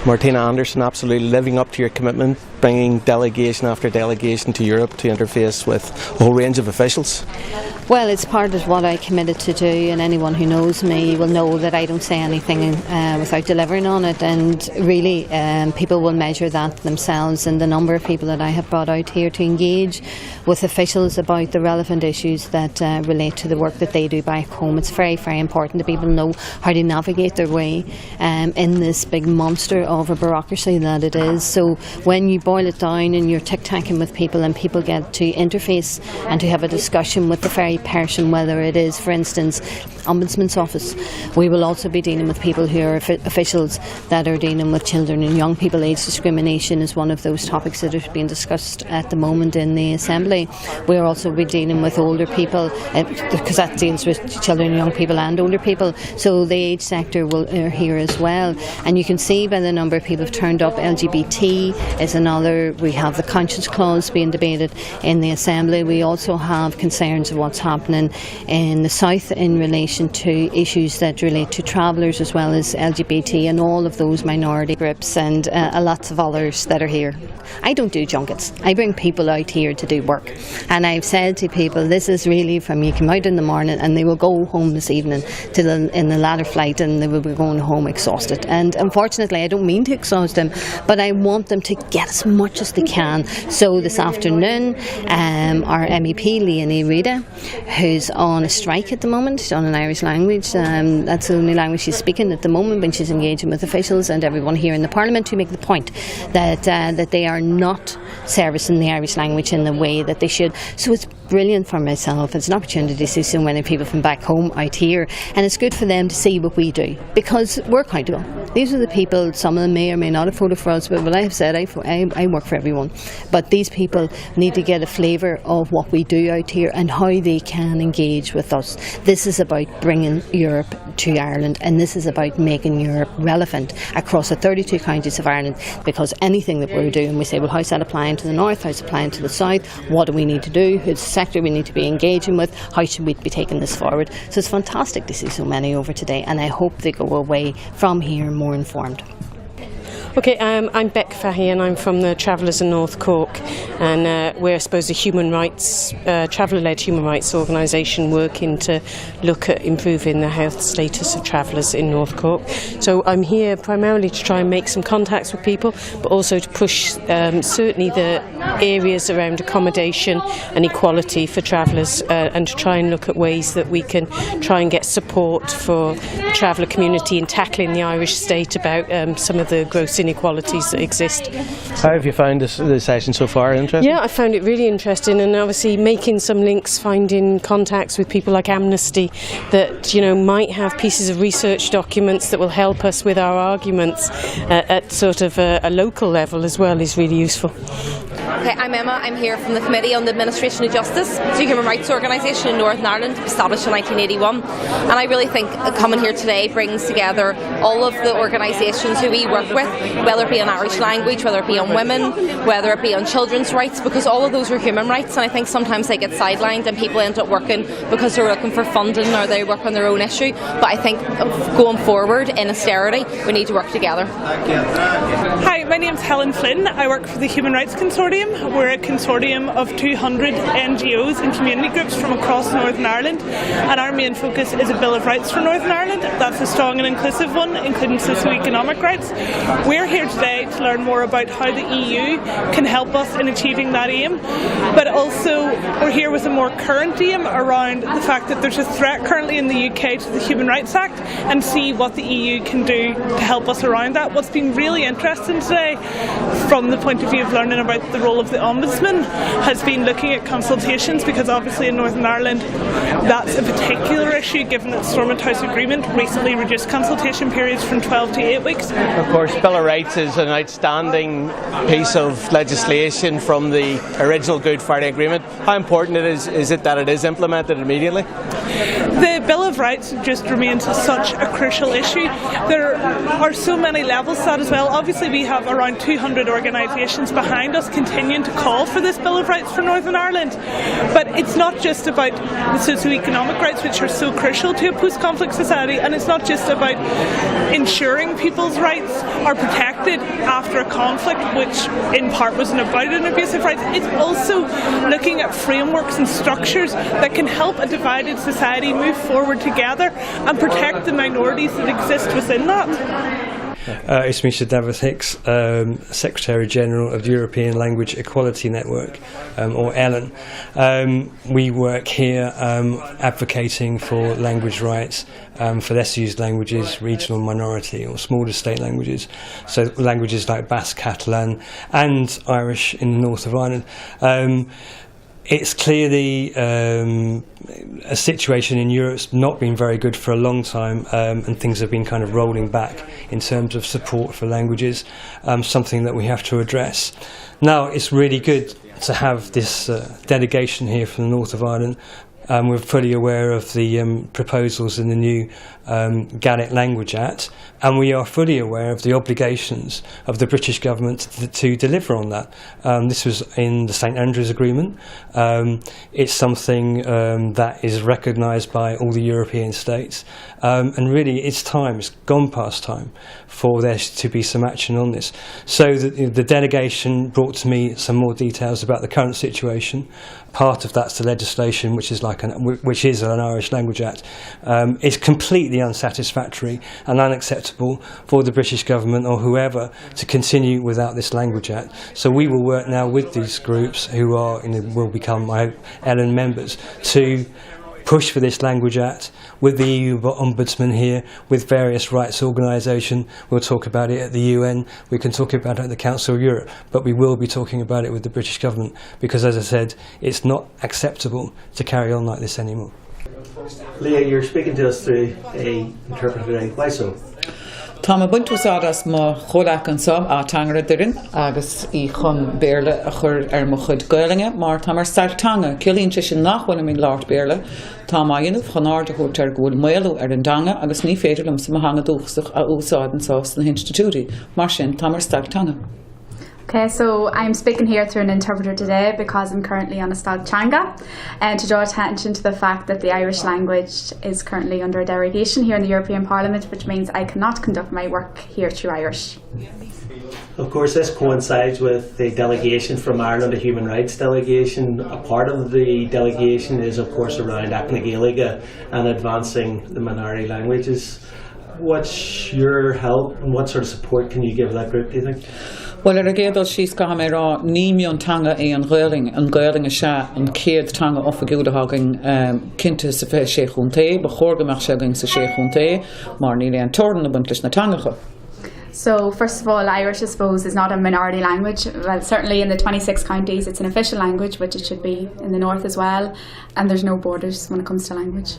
Martina Anderson, absolutely living up to your commitment, bringing delegation after delegation to Europe to interface with a whole range of officials. Well, it's part of what I committed to do, and anyone who knows me will know that I don't say anything without delivering on it, and really people will measure that themselves, and the number of people that I have brought out here to engage with officials about the relevant issues that relate to the work that they do back home. It's very, very important that people know how to navigate their way in this big monster of a bureaucracy that it is. So when you boil it down and you're tic-tacking with people and people get to interface and to have a discussion with the very person, whether it is, for instance, Ombudsman's Office, we will also be dealing with people who are officials that are dealing with children and young people. Age discrimination is one of those topics that are being discussed at the moment in the Assembly. We'll also be dealing with older people, because that deals with children, young people and older people. So the age sector are here as well. And you can see by the number of people who've turned up, LGBT is another. We have the conscience clause being debated in the Assembly. We also have concerns of what's happening in the South in relation to issues that relate to travellers as well as LGBT and all of those minority groups, and lots of others that are here. I don't do junkets. I bring people out here to do work. And I've said to people, this is really from you come out in the morning and they will go home this evening in the latter flight, and they will be going home exhausted. And unfortunately, I don't mean to exhaust them, but I want them to get as much as they can. So this afternoon, our MEP, Leonie Rita, who's on a strike at the moment, on an Irish language, that's the only language she's speaking at the moment when she's engaging with officials and everyone here in the Parliament, to make the point that they are not servicing the Irish language in the way that they should. So it's brilliant for myself. It's an opportunity to see so many people from back home out here, and it's good for them to see what we do, because we're accountable. These are the people, some of them may or may not have voted for us, but what I have said, I work for everyone. But these people need to get a flavour of what we do out here and how they can engage with us. This is about bringing Europe to Ireland, and this is about making Europe relevant across the 32 counties of Ireland, because anything that we're doing, we say, well, how's that applying to the north, how's it applying to the south, what do we need to do, who's the sector we need to be engaging with, how should we be taking this forward. So it's fantastic to see so many over today, and I hope they go away from here more informed. Okay, I'm Beck Fahey, and I'm from the Travellers in North Cork, and we're, I suppose, a human rights, traveller-led human rights organisation working to look at improving the health status of travellers in North Cork. So I'm here primarily to try and make some contacts with people, but also to push certainly the areas around accommodation and equality for travellers, and to try and look at ways that we can try and get support for the traveller community in tackling the Irish state about some of the gross inequalities that exist. How have you found the session so far? Interesting? Yeah, I found it really interesting, and obviously making some links, finding contacts with people like Amnesty that, you know, might have pieces of research documents that will help us with our arguments at sort of a local level as well is really useful. Okay, I'm Emma. I'm here from the Committee on the Administration of Justice. It's a human rights organisation in Northern Ireland, established in 1981. And I really think coming here today brings together all of the organisations who we work with, whether it be on Irish language, whether it be on women, whether it be on children's rights, because all of those are human rights, and I think sometimes they get sidelined and people end up working because they're looking for funding or they work on their own issue. But I think going forward in austerity, we need to work together. Hi, my name's Helen Flynn. I work for the Human Rights Consortium. We're a consortium of 200 NGOs and community groups from across Northern Ireland, and our main focus is a Bill of Rights for Northern Ireland. That's a strong and inclusive one, including socio-economic rights. We're here today to learn more about how the EU can help us in achieving that aim, but also we're here with a more current aim around the fact that there's a threat currently in the UK to the Human Rights Act, and see what the EU can do to help us around that. What's been really interesting today, from the point of view of learning about the role of the Ombudsman, has been looking at consultations, because obviously in Northern Ireland that's a particular issue, given that Stormont House Agreement recently reduced consultation periods from 12 to 8 weeks. Of course, Bill of Rights is an outstanding piece of legislation from the original Good Friday Agreement. How important is it that it is implemented immediately? The Bill of Rights just remains such a crucial issue. There are so many levels to that as well. Obviously we have around 200 organisations behind us continuing to call for this Bill of Rights for Northern Ireland. But it's not just about the socio-economic rights, which are so crucial to a post-conflict society, and it's not just about ensuring people's rights or protected after a conflict, which in part wasn't about an abusive rights. It's also looking at frameworks and structures that can help a divided society move forward together and protect the minorities that exist within that. It's Mr. David Hicks, Secretary General of the European Language Equality Network, or ELN. We work here advocating for language rights for less used languages, regional minority or smaller state languages, so languages like Basque, Catalan and Irish in the north of Ireland. It's clearly a situation in Europe's not been very good for a long time, and things have been kind of rolling back in terms of support for languages, something that we have to address. Now, it's really good to have this delegation here from the north of Ireland. We're fully aware of the proposals in the new Gaelic Language Act, and we are fully aware of the obligations of the British government to deliver on that. This was in the St Andrews Agreement. It's something that is recognised by all the European states, and really it's time, it's gone past time for there to be some action on this. So the delegation brought to me some more details about the current situation. Part of that's the legislation, which is an Irish Language Act. It's completely unsatisfactory and unacceptable for the British government or whoever to continue without this Language Act. So we will work now with these groups who will become, I hope, ELN members, to push for this Language Act with the EU Ombudsman here, with various rights organisations. We'll talk about it at the UN, we can talk about it at the Council of Europe, but we will be talking about it with the British government because, as I said, it's not acceptable to carry on like this anymore. Leah, you're speaking to us through a interpreter today. Why so? Tá má buntusádas má chólach an som á tangara durin agus I chun béirle a chur mo chud gailinge mar tá mar startanga cilínte sin nachhfuil mí lárt béirle tá má dhéanamh chunáir de chutar gúil méalú an danga agus ní féidirlumm sa hanga dúchasach a úsáidan sás na institúti mar sin tá mar startanga. Okay, so I'm speaking here through an interpreter today because I'm currently on a Stagchanga and to draw attention to the fact that the Irish language is currently under a derogation here in the European Parliament, which means I cannot conduct my work here through Irish. Of course, this coincides with the delegation from Ireland, a human rights delegation. A part of the delegation is, of course, around Acna Gaeilge and advancing the minority languages. What's your help and what sort of support can you give that group, do you think? Well, agéadal síos go ha mé rá ní mion tanga an gailing a se an céad tanga offagiúda hagging cinnte sa fé sé chunté, ba chóirgamach se ging sa sé chunté, mar ní an torn na buntlis na tangacha. So first of all, Irish, I suppose, is not a minority language. Well, certainly in the 26 counties it's an official language, which it should be in the north as well, and there's no borders when it comes to language.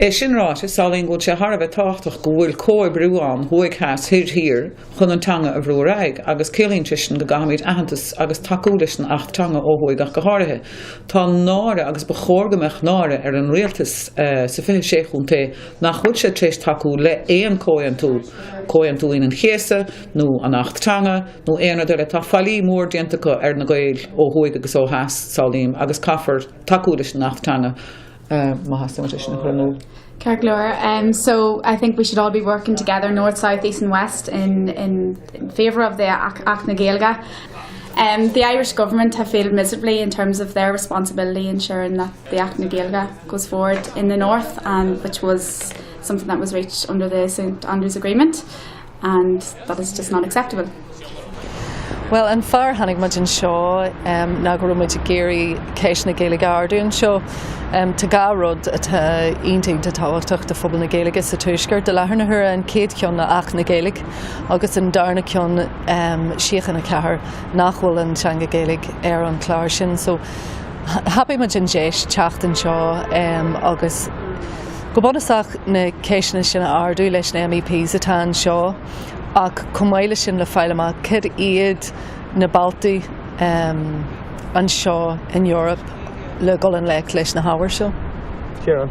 Sin ráte sáling go se har bheith táchtach go bhfuil cóir brúán thuig has hir chun an tanga a bhrúraig agus célínte sin go gahamid ahantas agus takeúdas an achtanga óhuaig ach go háirithe. Tá náire agus ba chóirgamach náire an rialtas sa fé sé chunté nach chud sé tréis takeú le éon cóan tú in an chéasa nó an achtanga nó éana de le tá fallí mór diantacha na gail óhuaig agus ó has sálím agus caafar takeúdas an achtanga. So I think we should all be working together, north, south, east and west, in favour of the Acna Gaeilge. The Irish government have failed miserably in terms of their responsibility ensuring that the Acna Gaeilge goes forward in the north, and which was something that was reached under the St Andrews Agreement, and that is just not acceptable. Well, an fear hannig muid an seo ná go muid géirí céis na Gaeilge ardún seo tá gá rud atá iontaigh táhachtach de phobal na Gaeilge sa tuaisceart de lethar na thura an céad ceann na Acna Gaeilge agus an darna ceann siochan na cethir nachhfuil an teanga Gaeilge ar an chláir sin. So happy muid an déis teachtain seo agus go bonnasach na céisina sin ardú leis na MEPs atá an seo ach cumáile sin le fáileamach cid iad na Baltaí an seo in Europe le golan le leis na hábhar seo. Ciaran.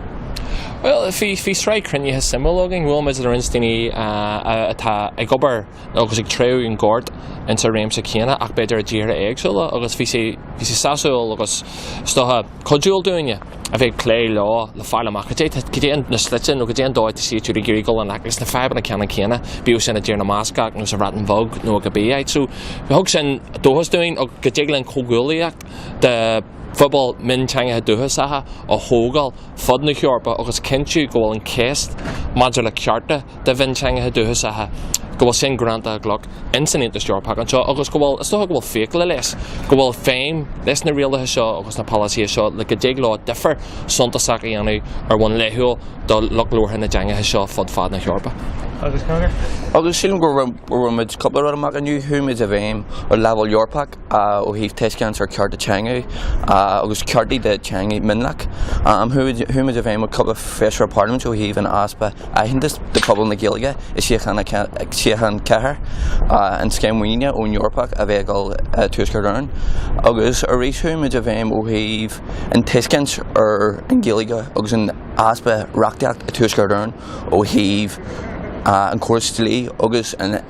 Well, if he strike crynne has simuloging, will measure the instini a gober, agus true in gord, and so Ramsa Kiana, ach better a dear eggsula, agus Visi Sasso, agus Stoha, Codule doing ya. A very clay law, the file market, Gideon, the Slitzen, or Gideon Doy to see to the Girigal and Actis, the Fab and a Cana, Bios and a Dear Namaska, and was a Ratten Vogue, no Gabi. So the Hooks and Dohas doing, or Gadigal and Koguliak, the football min changa duhasaha or Hogel, Fudna Hjorpa, or Kenchu go and cast, Modula Charta, the Vinchanga duhasaha. Go sin granta glock incident the store pack and so agus go well sto go fake less go well fame less na real show agus na policy show like a dig law differ sonta sakiani or one lehu the lock lower in the janga show fad na Hjorpa agus sílim go rumid couple of mag new whom is a aim or level your pack or heave test cancer card the changu agus cardi the changi minlak whom is a aim a couple of fish for parliament so heave an aspa I think this the couple in the gilga is Shehan Keher and Skemwinia on your pack a vehicle to Skardarn agus a race whom is a aim or heave and Tiskins or in gilga agus an aspa rocked to Skardarn or heave and Corstly, August and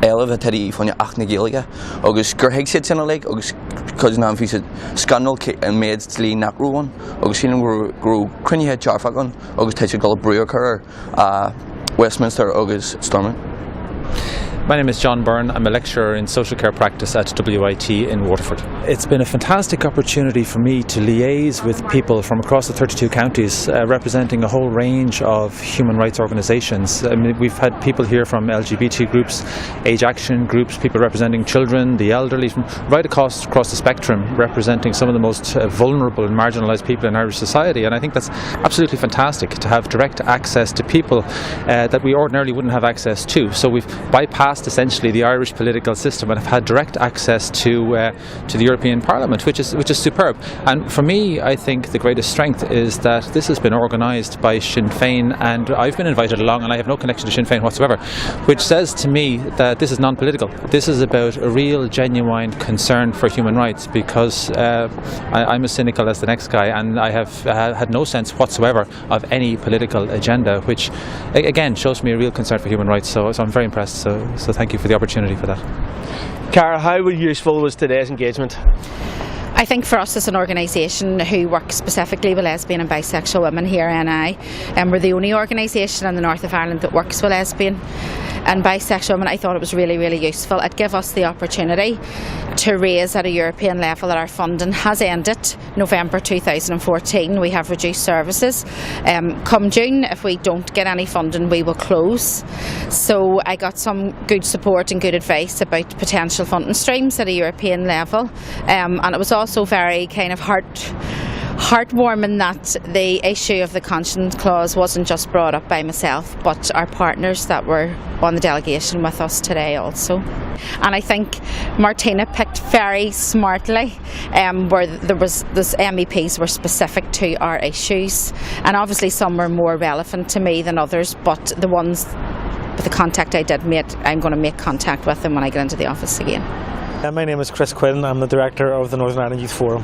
Elevatari from your Achnagilia, August Gerhexits in a lake, August cousin of his scandal and made Slee Napru one, August grew Crinny head Charfagon, August takes a gold brewer Westminster, August Storming. My name is John Byrne. I'm a lecturer in social care practice at WIT in Waterford. It's been a fantastic opportunity for me to liaise with people from across the 32 counties representing a whole range of human rights organisations. I mean, we've had people here from LGBT groups, age action groups, people representing children, the elderly, from right across the spectrum, representing some of the most vulnerable and marginalised people in Irish society. And I think that's absolutely fantastic to have direct access to people that we ordinarily wouldn't have access to. So we've bypassed essentially the Irish political system and have had direct access to the European Parliament, which is superb. And for me, I think the greatest strength is that this has been organised by Sinn Féin, and I've been invited along, and I have no connection to Sinn Féin whatsoever, which says to me that this is non-political. This is about a real, genuine concern for human rights, because I'm as cynical as the next guy, and I have had no sense whatsoever of any political agenda, which again shows me a real concern for human rights. So I'm very impressed. So thank you for the opportunity for that. Cara, how useful was today's engagement? I think for us as an organisation who works specifically with lesbian and bisexual women here at NI, we're the only organisation in the north of Ireland that works with lesbian and bisexual women. I thought it was really, really useful. It gave us the opportunity to raise at a European level that our funding has ended November 2014. We have reduced services. Come June, if we don't get any funding, we will close. So I got some good support and good advice about potential funding streams at a European level, and it was also very kind of heartwarming that the issue of the conscience clause wasn't just brought up by myself, but our partners that were on the delegation with us today also. And I think Martina picked very smartly where there was this MEPs were specific to our issues, and obviously some were more relevant to me than others, but the ones with the contact I did make, I'm going to make contact with them when I get into the office again. My name is Chris Quinn. I'm the director of the Northern Ireland Youth Forum.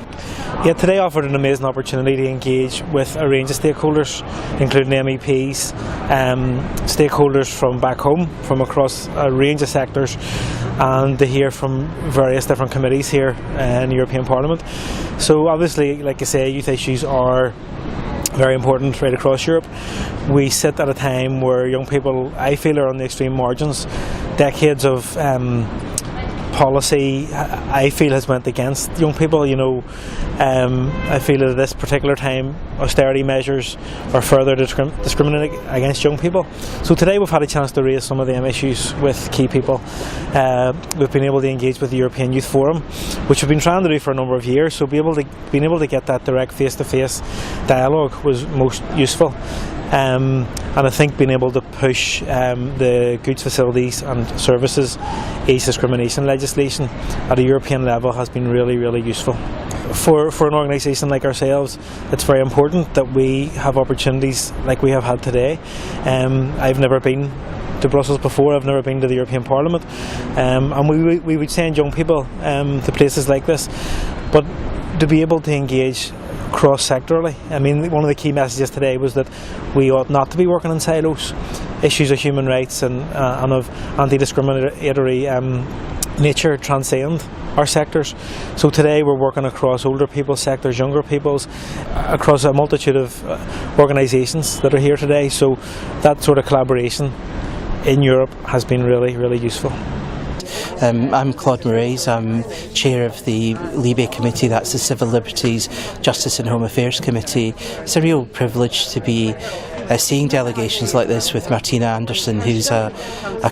Today offered an amazing opportunity to engage with a range of stakeholders, including MEPs, stakeholders from back home, from across a range of sectors, and to hear from various different committees here in the European Parliament. So obviously, like I say, youth issues are very important right across Europe. We sit at a time where young people, I feel, are on the extreme margins. Decades of policy, I feel, has went against young people. I feel that at this particular time austerity measures are further discriminating against young people. So today we've had a chance to raise some of them issues with key people. We've been able to engage with the European Youth Forum, which we've been trying to do for a number of years, so being able to get that direct face-to-face dialogue was most useful. And I think being able to push the goods, facilities and services age discrimination legislation at a European level has been really, really useful. For an organisation like ourselves, it's very important that we have opportunities like we have had today. I've never been to Brussels before, I've never been to the European Parliament, and we would send young people to places like this, but to be able to engage cross-sectorally. I mean, one of the key messages today was that we ought not to be working in silos. Issues of human rights and of anti-discriminatory nature transcend our sectors. So today we're working across older people's sectors, younger people's, across a multitude of organisations that are here today. So that sort of collaboration in Europe has been really, really useful. I'm Claude Moraes, I'm Chair of the Libe Committee, that's the Civil Liberties, Justice and Home Affairs Committee. It's a real privilege to be seeing delegations like this with Martina Anderson, who's a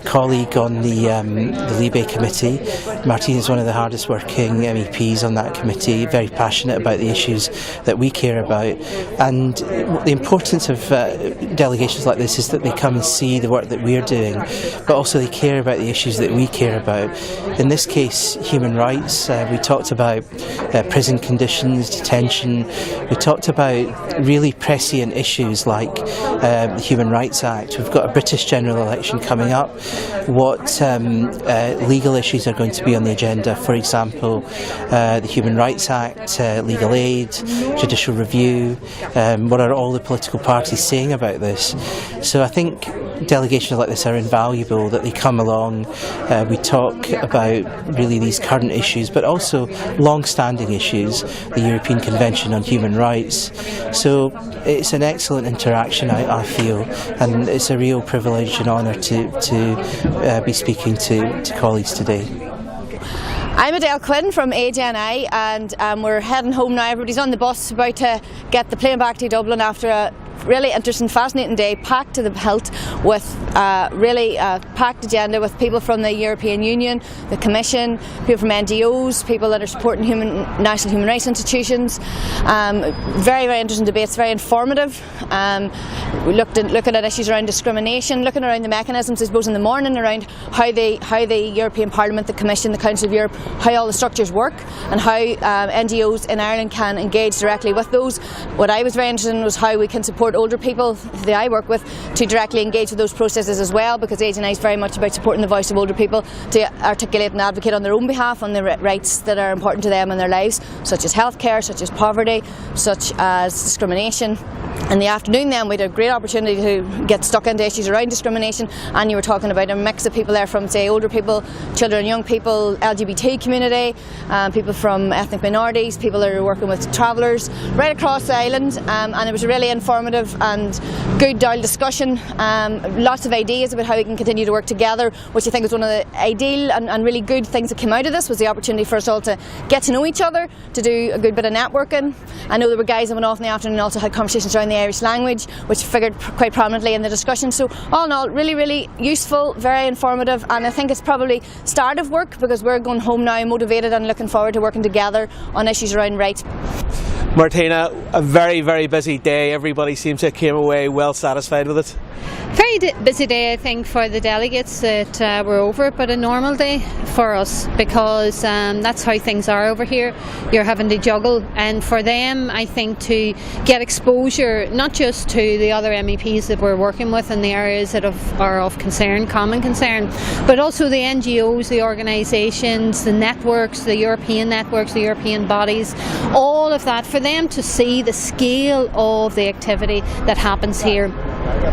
colleague on the Libe Committee. Martina is one of the hardest working MEPs on that committee, very passionate about the issues that we care about. And the importance of delegations like this is that they come and see the work that we're doing, but also they care about the issues that we care about. In this case, human rights. We talked about prison conditions, detention. We talked about really prescient issues like the Human Rights Act. We've got a British general election coming up. What legal issues are going to be on the agenda? For example, the Human Rights Act, legal aid, judicial review. What are all the political parties saying about this? So I think delegations like this are invaluable, that they come along, we talk about really these current issues, but also long-standing issues, the European Convention on Human Rights. So it's an excellent interaction, I feel, and it's a real privilege and honour to be speaking to colleagues today. I'm Adele Quinn from AGNI, and we're heading home now. Everybody's on the bus, about to get the plane back to Dublin after a really interesting, fascinating day, packed to the hilt with really packed agenda with people from the European Union, the Commission, people from NGOs, people that are supporting national human rights institutions. Very, very interesting debates, very informative. Looking at issues around discrimination, looking around the mechanisms, I suppose, in the morning around how the European Parliament, the Commission, the Council of Europe, how all the structures work, and how NGOs in Ireland can engage directly with those. What I was very interested in was how we can support older people that I work with to directly engage with those processes as well, because AGNI is very much about supporting the voice of older people to articulate and advocate on their own behalf on the rights that are important to them in their lives, such as healthcare, such as poverty, such as discrimination. In the afternoon then we had a great opportunity to get stuck into issues around discrimination, and you were talking about a mix of people there from, say, older people, children and young people, LGBT community, people from ethnic minorities, people that are working with travellers right across the island, and it was a really informative and good dialogue discussion, lots of ideas about how we can continue to work together, which I think was one of the ideal and really good things that came out of this, was the opportunity for us all to get to know each other, to do a good bit of networking. I know there were guys that went off in the afternoon and also had conversations around the Irish language, which figured quite prominently in the discussion. So all in all, really, really useful, very informative, and I think it's probably start of work, because we're going home now motivated and looking forward to working together on issues around rights. Martina, a very, very busy day. Everybody seems to have came away well satisfied with it. Very busy day, I think, for the delegates that were over, but a normal day for us, because that's how things are over here. You're having to juggle, and for them, I think, to get exposure not just to the other MEPs that we're working with in the areas that are of concern, common concern, but also the NGOs, the organisations, the networks, the European bodies, all of that, for them to see the scale of the activity that happens here.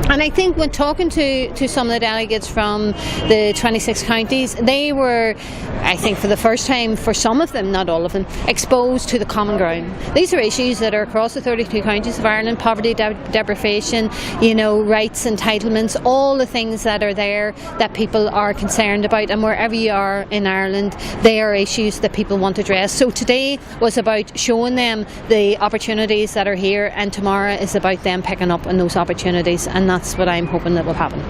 And I think when talking to some of the delegates from the 26 counties, they were, I think for the first time, for some of them, not all of them, exposed to the common ground. These are issues that are across the 32 counties of Ireland: poverty, deprivation, rights, entitlements, all the things that are there that people are concerned about, and wherever you are in Ireland, they are issues that people want to address. So today was about showing them the opportunities that are here, and tomorrow is about them picking up on those opportunities, and that's what I'm hoping that will happen.